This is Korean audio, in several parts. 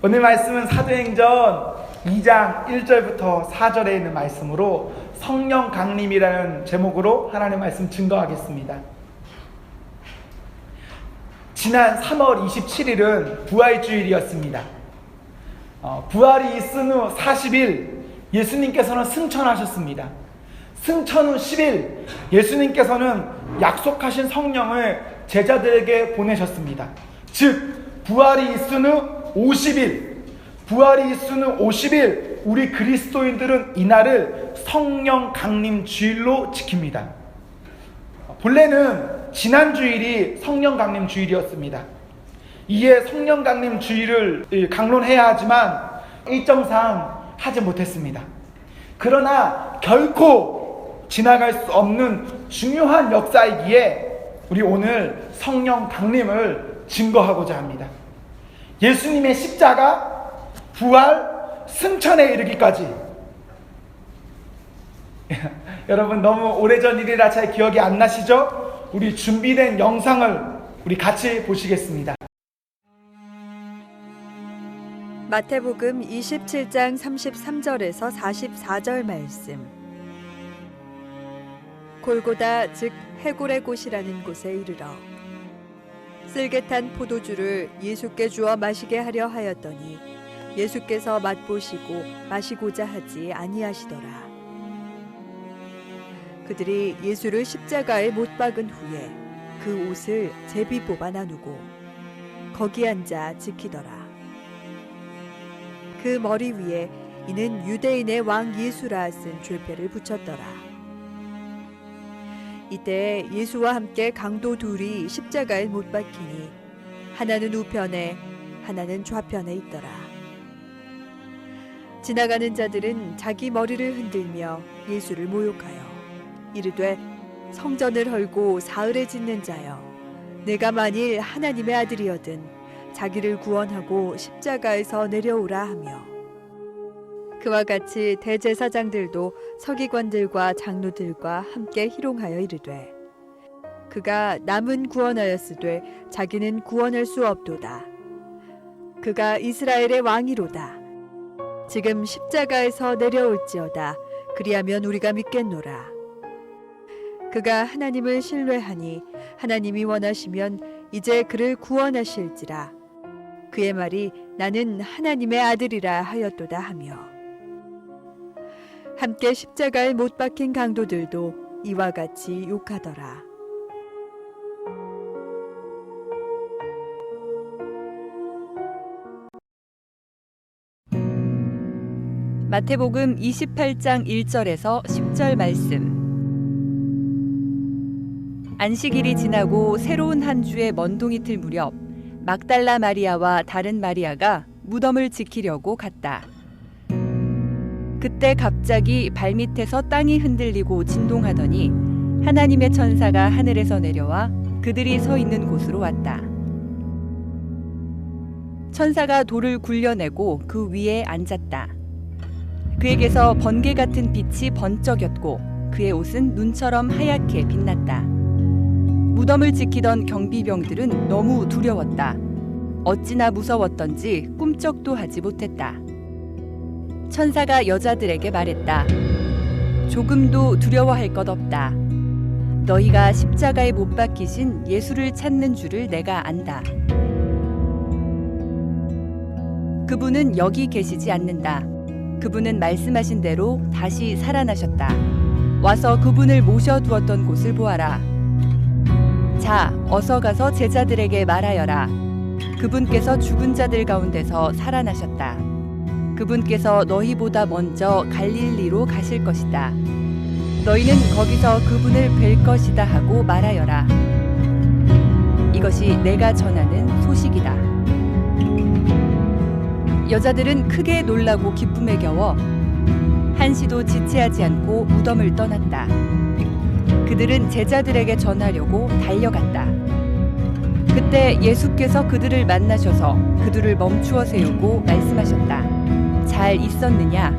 오늘 말씀은 사도행전 2장 1절부터 4절에 있는 말씀으로 성령 강림이라는 제목으로 하나님의 말씀 증거하겠습니다. 지난 3월 27일은 부활주일이었습니다. 부활이 있은 후 40일 예수님께서는 승천하셨습니다. 승천 후 10일 예수님께서는 약속하신 성령을 제자들에게 보내셨습니다. 즉 부활이 있은 후 50일, 부활이 있은 후 50일 우리 그리스도인들은 이날을 성령 강림 주일로 지킵니다. 본래는 지난 주일이 성령 강림 주일이었습니다. 이에 성령 강림 주일을 강론해야 하지만 일정상 하지 못했습니다. 그러나 결코 지나갈 수 없는 중요한 역사이기에 우리 오늘 성령 강림을 증거하고자 합니다. 예수님의 십자가, 부활, 승천에 이르기까지. 여러분 너무 오래전 일이라 잘 기억이 안 나시죠? 우리 준비된 영상을 우리 같이 보시겠습니다. 마태복음 27장 33절에서 44절 말씀. 골고다 즉 해골의 곳이라는 곳에 이르러 쓸개탄 포도주를 예수께 주어 마시게 하려 하였더니 예수께서 맛보시고 마시고자 하지 아니하시더라. 그들이 예수를 십자가에 못 박은 후에 그 옷을 제비 뽑아 나누고 거기 앉아 지키더라. 그 머리 위에 이는 유대인의 왕 예수라 쓴 줄패를 붙였더라. 이때 예수와 함께 강도 둘이 십자가에 못 박히니 하나는 우편에 하나는 좌편에 있더라. 지나가는 자들은 자기 머리를 흔들며 예수를 모욕하여 이르되 성전을 헐고 사흘에 짓는 자여, 내가 만일 하나님의 아들이거든 자기를 구원하고 십자가에서 내려오라 하며, 그와 같이 대제사장들도 서기관들과 장로들과 함께 희롱하여 이르되 그가 남은 구원하였으되 자기는 구원할 수 없도다. 그가 이스라엘의 왕이로다. 지금 십자가에서 내려올지어다. 그리하면 우리가 믿겠노라. 그가 하나님을 신뢰하니 하나님이 원하시면 이제 그를 구원하실지라. 그의 말이 나는 하나님의 아들이라 하였도다 하며, 함께 십자가에 못 박힌 강도들도 이와 같이 욕하더라. 마태복음 28장 1절에서 10절 말씀. 안식일이 지나고 새로운 한 주의 먼동이 틀 무렵 막달라 마리아와 다른 마리아가 무덤을 지키려고 갔다. 그때 갑자기 발밑에서 땅이 흔들리고 진동하더니 하나님의 천사가 하늘에서 내려와 그들이 서 있는 곳으로 왔다. 천사가 돌을 굴려내고 그 위에 앉았다. 그에게서 번개 같은 빛이 번쩍였고 그의 옷은 눈처럼 하얗게 빛났다. 무덤을 지키던 경비병들은 너무 두려웠다. 어찌나 무서웠던지 꿈쩍도 하지 못했다. 천사가 여자들에게 말했다. 조금도 두려워할 것 없다. 너희가 십자가에 못 박히신 예수를 찾는 줄을 내가 안다. 그분은 여기 계시지 않는다. 그분은 말씀하신 대로 다시 살아나셨다. 와서 그분을 모셔두었던 곳을 보아라. 자, 어서 가서 제자들에게 말하여라. 그분께서 죽은 자들 가운데서 살아나셨다. 그분께서 너희보다 먼저 갈릴리로 가실 것이다. 너희는 거기서 그분을 뵐 것이다 하고 말하여라. 이것이 내가 전하는 소식이다. 여자들은 크게 놀라고 기쁨에 겨워 한시도 지체하지 않고 무덤을 떠났다. 그들은 제자들에게 전하려고 달려갔다. 그때 예수께서 그들을 만나셔서 그들을 멈추어 세우고 말씀하셨다. 잘 있었느냐?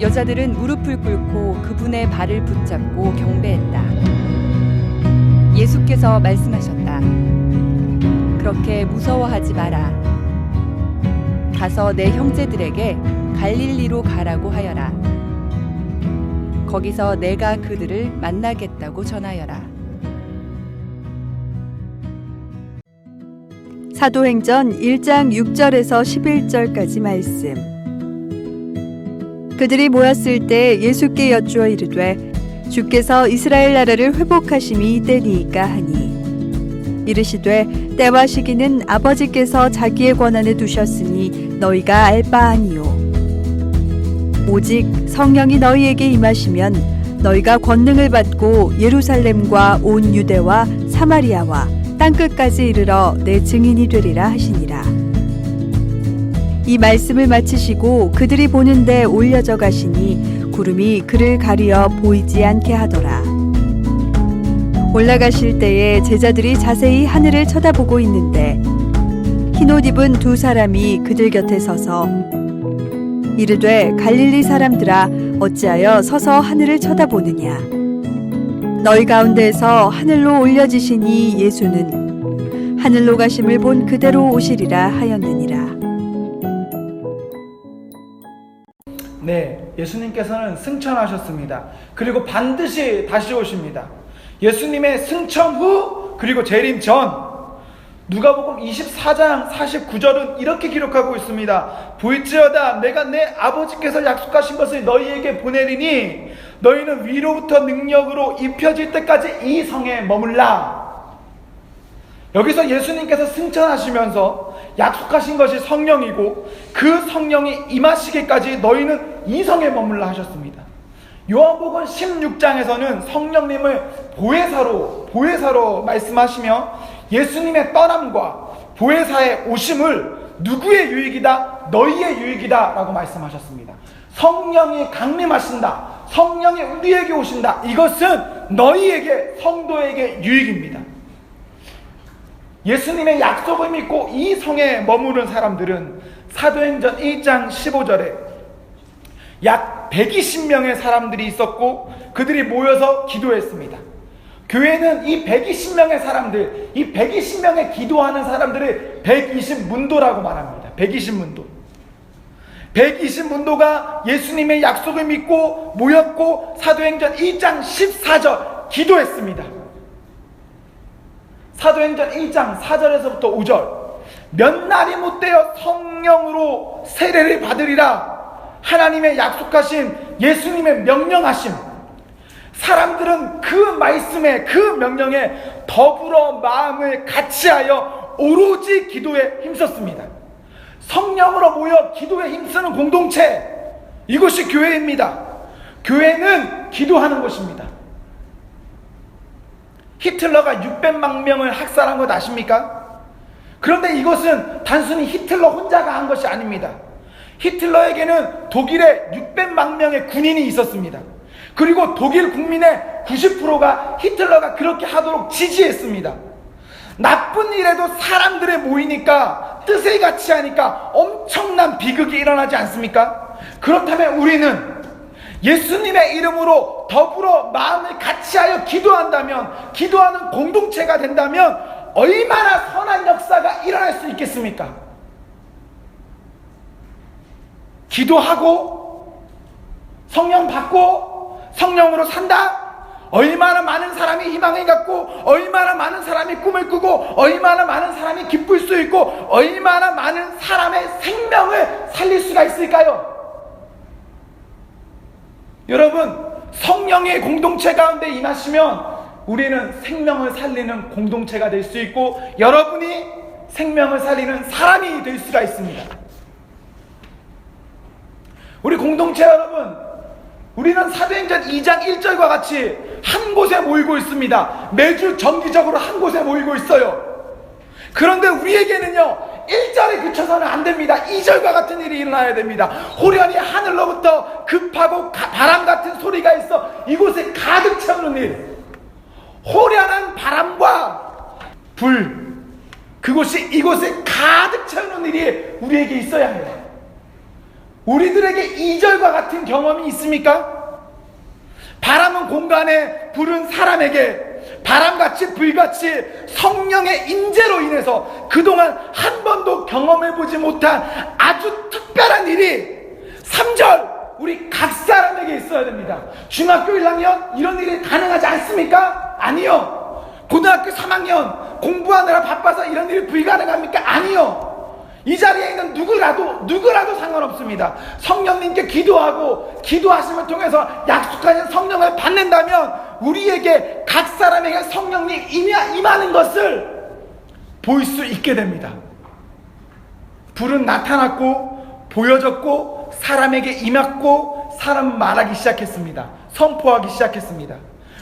여자들은 무릎을 꿇고 그분의 발을 붙잡고 경배했다. 예수께서 말씀하셨다. 그렇게 무서워하지 마라. 가서 내 형제들에게 갈릴리로 가라고 하여라. 거기서 내가 그들을 만나겠다고 전하여라. 사도행전 1장 6절에서 11절까지 말씀. 그들이 모였을 때 예수께 여쭈어 이르되 주께서 이스라엘 나라를 회복하심이 이때니이까 하니 이르시되 때와 시기는 아버지께서 자기의 권한에 두셨으니 너희가 알 바 아니요 오직 성령이 너희에게 임하시면 너희가 권능을 받고 예루살렘과 온 유대와 사마리아와 땅끝까지 이르러 내 증인이 되리라 하시니라. 이 말씀을 마치시고 그들이 보는데 올려져 가시니 구름이 그를 가리어 보이지 않게 하더라. 올라가실 때에 제자들이 자세히 하늘을 쳐다보고 있는데 흰옷 입은 두 사람이 그들 곁에 서서 이르되 갈릴리 사람들아 어찌하여 서서 하늘을 쳐다보느냐. 너희 가운데에서 하늘로 올려지시니 예수는 하늘로 가심을 본 그대로 오시리라 하였느니라. 네, 예수님께서는 승천하셨습니다. 그리고 반드시 다시 오십니다. 예수님의 승천 후 그리고 재림 전, 누가복음 24장 49절은 이렇게 기록하고 있습니다. 보일지어다 내가 내 아버지께서 약속하신 것을 너희에게 보내리니 너희는 위로부터 능력으로 입혀질 때까지 이 성에 머물라. 여기서 예수님께서 승천하시면서 약속하신 것이 성령이고 그 성령이 임하시기까지 너희는 이 성에 머물라 하셨습니다. 요한복음 16장에서는 성령님을 보혜사로 말씀하시며 예수님의 떠남과 보혜사의 오심을 누구의 유익이다? 너희의 유익이다 라고 말씀하셨습니다. 성령이 강림하신다, 성령이 우리에게 오신다, 이것은 너희에게, 성도에게 유익입니다. 예수님의 약속을 믿고 이 성에 머무른 사람들은 사도행전 1장 15절에 약 120명의 사람들이 있었고 그들이 모여서 기도했습니다. 교회는 이 120명의 사람들, 이 120명의 기도하는 사람들을 120문도라고 말합니다. 120문도. 120문도가 예수님의 약속을 믿고 모였고 사도행전 1장 14절 기도했습니다. 사도행전 1장 4절에서부터 5절. 몇 날이 못되어 성령으로 세례를 받으리라. 하나님의 약속하신 예수님의 명령하심. 사람들은 그 말씀에, 그 명령에 더불어 마음을 같이하여 오로지 기도에 힘썼습니다. 성령으로 모여 기도에 힘쓰는 공동체, 이것이 교회입니다. 교회는 기도하는 것입니다. 히틀러가 600만 명을 학살한 것 아십니까? 그런데 이것은 단순히 히틀러 혼자가 한 것이 아닙니다. 히틀러에게는 독일에 600만 명의 군인이 있었습니다. 그리고 독일 국민의 90%가 히틀러가 그렇게 하도록 지지했습니다. 나쁜 일에도 사람들이 모이니까, 뜻을 같이 하니까 엄청난 비극이 일어나지 않습니까? 그렇다면 우리는 예수님의 이름으로 더불어 마음을 같이하여 기도한다면, 기도하는 공동체가 된다면 얼마나 선한 역사가 일어날 수 있겠습니까? 기도하고 성령 받고 성령으로 산다? 얼마나 많은 사람이 희망을 갖고, 얼마나 많은 사람이 꿈을 꾸고, 얼마나 많은 사람이 기쁠 수 있고, 얼마나 많은 사람의 생명을 살릴 수가 있을까요? 여러분, 성령의 공동체 가운데 임하시면 우리는 생명을 살리는 공동체가 될 수 있고, 여러분이 생명을 살리는 사람이 될 수가 있습니다. 우리 공동체 여러분, 우리는 사도행전 2장 1절과 같이 한 곳에 모이고 있습니다. 매주 정기적으로 한 곳에 모이고 있어요. 그런데 우리에게는요, 1절에 그쳐서는 안 됩니다. 2절과 같은 일이 일어나야 됩니다. 호련히 하늘로부터 급하고 바람 같은 소리가 있어 이곳에 가득 채우는 일. 호련한 바람과 불, 그곳이 이곳에 가득 채우는 일이 우리에게 있어야 해요. 우리들에게 2절과 같은 경험이 있습니까? 바람은 공간에, 불은 사람에게, 바람같이 불같이 성령의 인재로 인해서 그동안 한 번도 경험해보지 못한 아주 특별한 일이 3절 우리 각 사람에게 있어야 됩니다. 중학교 1학년 이런 일이 가능하지 않습니까? 아니요. 고등학교 3학년 공부하느라 바빠서 이런 일이 불가능합니까? 아니요. 이 자리에 있는 누구라도 상관없습니다. 성령님께 기도하심을 통해서 약속하신 성령을 받는다면 우리에게 각 사람에게 성령님 임하는 것을 볼 수 있게 됩니다. 불은 나타났고 보여졌고 사람에게 임했고 사람 말하기 시작했습니다. 선포하기 시작했습니다.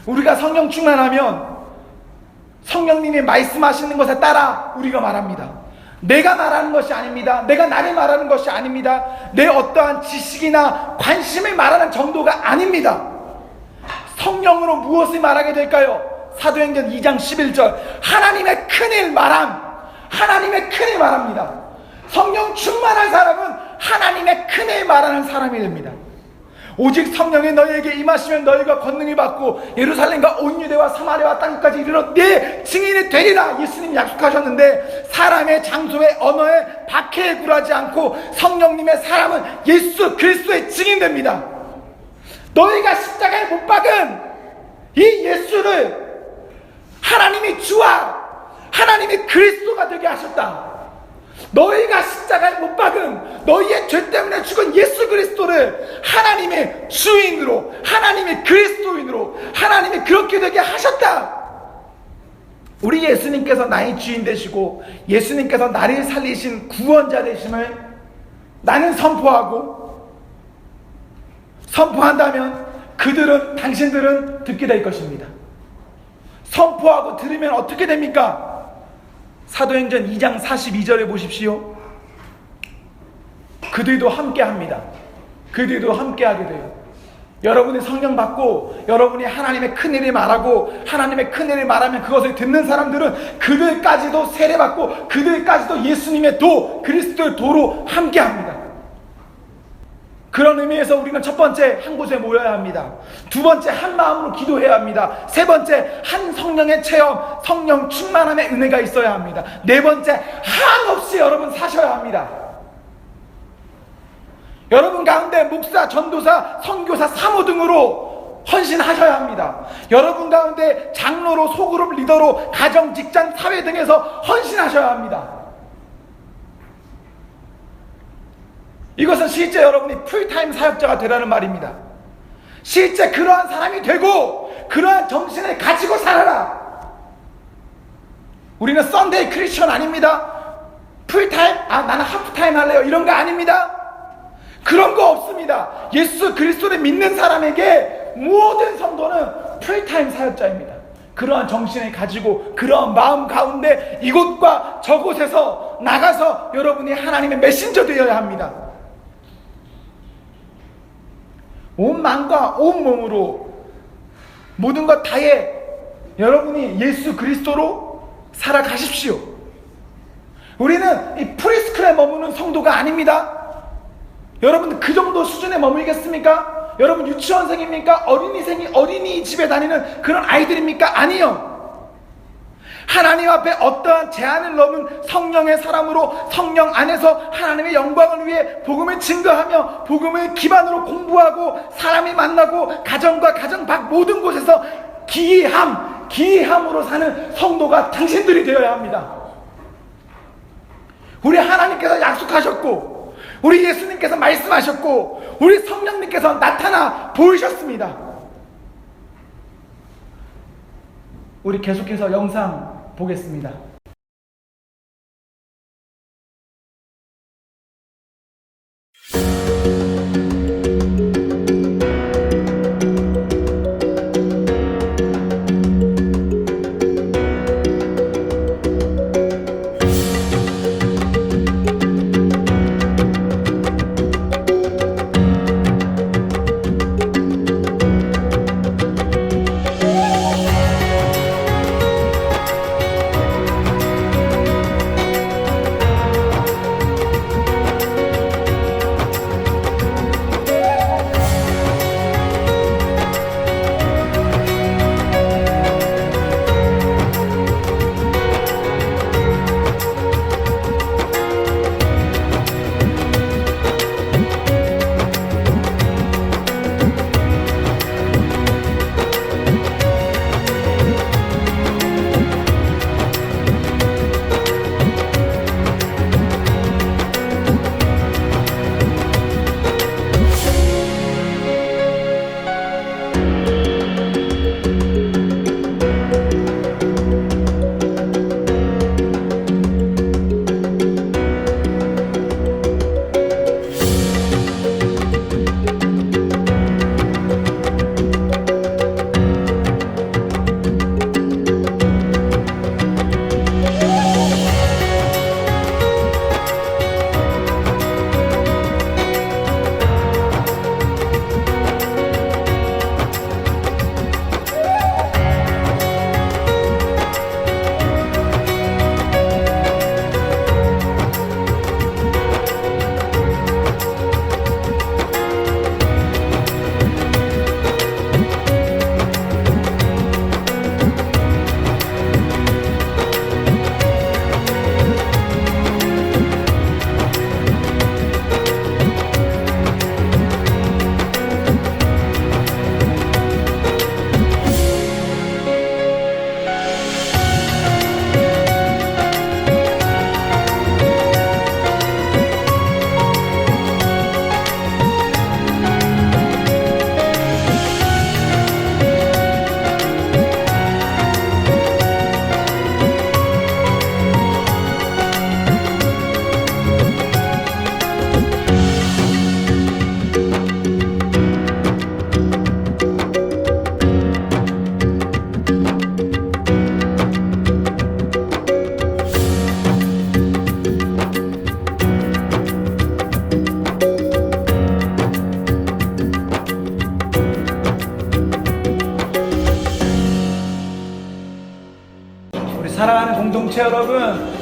우리가 성령 충만하면 성령님이 말씀하시는 것에 따라 우리가 말합니다. 내가 말하는 것이 아닙니다. 내가 나를 말하는 것이 아닙니다. 내 어떠한 지식이나 관심을 말하는 정도가 아닙니다. 성령으로 무엇을 말하게 될까요? 사도행전 2장 11절 하나님의 큰일 말합니다. 성령 충만한 사람은 하나님의 큰일 말하는 사람이 됩니다. 오직 성령이 너희에게 임하시면 너희가 권능을 받고 예루살렘과 온 유대와 사마리아와 땅까지 이르러 내 증인이 되리라. 예수님 약속하셨는데 사람의 장소에 언어에 박해에 굴하지 않고 성령님의 사람은 예수 그리스도의 증인됩니다. 너희가 십자가에 못 박은 이 예수를 하나님이 주와 하나님이 그리스도가 되게 하셨다. 너희가 십자가에 못 박은 너희의 죄 때문에 죽은 예수 그리스도를 하나님의 주인으로 하나님의 그리스도인으로 하나님이 그렇게 되게 하셨다. 우리 예수님께서 나의 주인 되시고 예수님께서 나를 살리신 구원자 되심을 나는 선포한다면 당신들은 듣게 될 것입니다. 선포하고 들으면 어떻게 됩니까? 사도행전 2장 42절에 보십시오. 그들도 함께합니다. 그들도 함께하게 돼요. 여러분이 성령 받고 여러분이 하나님의 큰일을 말하고 하나님의 큰일을 말하면 그것을 듣는 사람들은 그들까지도 세례받고 그들까지도 예수님의 그리스도의 도로 함께합니다. 그런 의미에서 우리는 첫 번째 한 곳에 모여야 합니다. 두 번째 한 마음으로 기도해야 합니다. 세 번째 한 성령의 체험, 성령 충만함의 은혜가 있어야 합니다. 네 번째 한없이 여러분 사셔야 합니다. 여러분 가운데 목사, 전도사, 선교사, 사모 등으로 헌신하셔야 합니다. 여러분 가운데 장로로, 소그룹 리더로, 가정, 직장, 사회 등에서 헌신하셔야 합니다. 이것은 실제 여러분이 풀타임 사역자가 되라는 말입니다. 실제 그러한 사람이 되고 그러한 정신을 가지고 살아라. 우리는 썬데이 크리스천 아닙니다. 풀타임? 나는 하프타임 할래요. 이런 거 아닙니다. 그런 거 없습니다. 예수 그리스도를 믿는 사람에게 모든 성도는 풀타임 사역자입니다. 그러한 정신을 가지고 그러한 마음 가운데 이곳과 저곳에서 나가서 여러분이 하나님의 메신저 되어야 합니다. 온 마음과 온 몸으로 모든 것 다해 여러분이 예수 그리스도로 살아가십시오. 우리는 이 프리스쿨에 머무는 성도가 아닙니다. 여러분 그 정도 수준에 머물겠습니까? 여러분 유치원생입니까? 어린이집에 다니는 그런 아이들입니까? 아니요. 하나님 앞에 어떠한 제한을 넘은 성령의 사람으로 성령 안에서 하나님의 영광을 위해 복음을 증거하며 복음을 기반으로 공부하고 사람이 만나고 가정과 가정 밖 모든 곳에서 기이함으로 사는 성도가 당신들이 되어야 합니다. 우리 하나님께서 약속하셨고 우리 예수님께서 말씀하셨고 우리 성령님께서 나타나 보이셨습니다. 우리 계속해서 영상 보겠습니다. 공동체 여러분,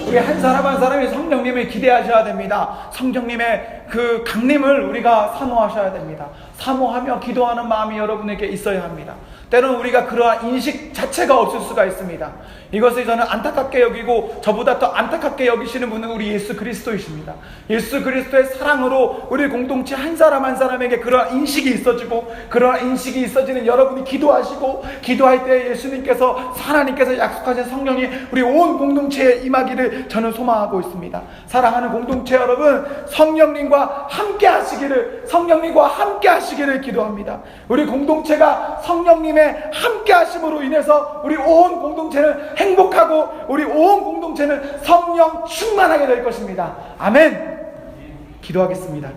우리 한 사람 한 사람이 성령님을 기대하셔야 됩니다. 성령님의 그 강림을 우리가 사모하셔야 됩니다. 사모하며 기도하는 마음이 여러분에게 있어야 합니다. 때로는 우리가 그러한 인식 자체가 없을 수가 있습니다. 이것을 저는 안타깝게 여기고 저보다 더 안타깝게 여기시는 분은 우리 예수 그리스도이십니다. 예수 그리스도의 사랑으로 우리 공동체 한 사람 한 사람에게 그러한 인식이 있어지고, 그러한 인식이 있어지는 여러분이 기도하시고, 기도할 때 예수님께서, 하나님께서 약속하신 성령이 우리 온 공동체에 임하기를 저는 소망하고 있습니다. 사랑하는 공동체 여러분, 성령님과 함께 하시기를, 성령님과 함께 하시기를 기도합니다. 우리 공동체가 성령님의 함께 하심으로 인해서 우리 온 공동체는 행복하고, 우리 온 공동체는 성령 충만하게 될 것입니다. 아멘. 기도하겠습니다.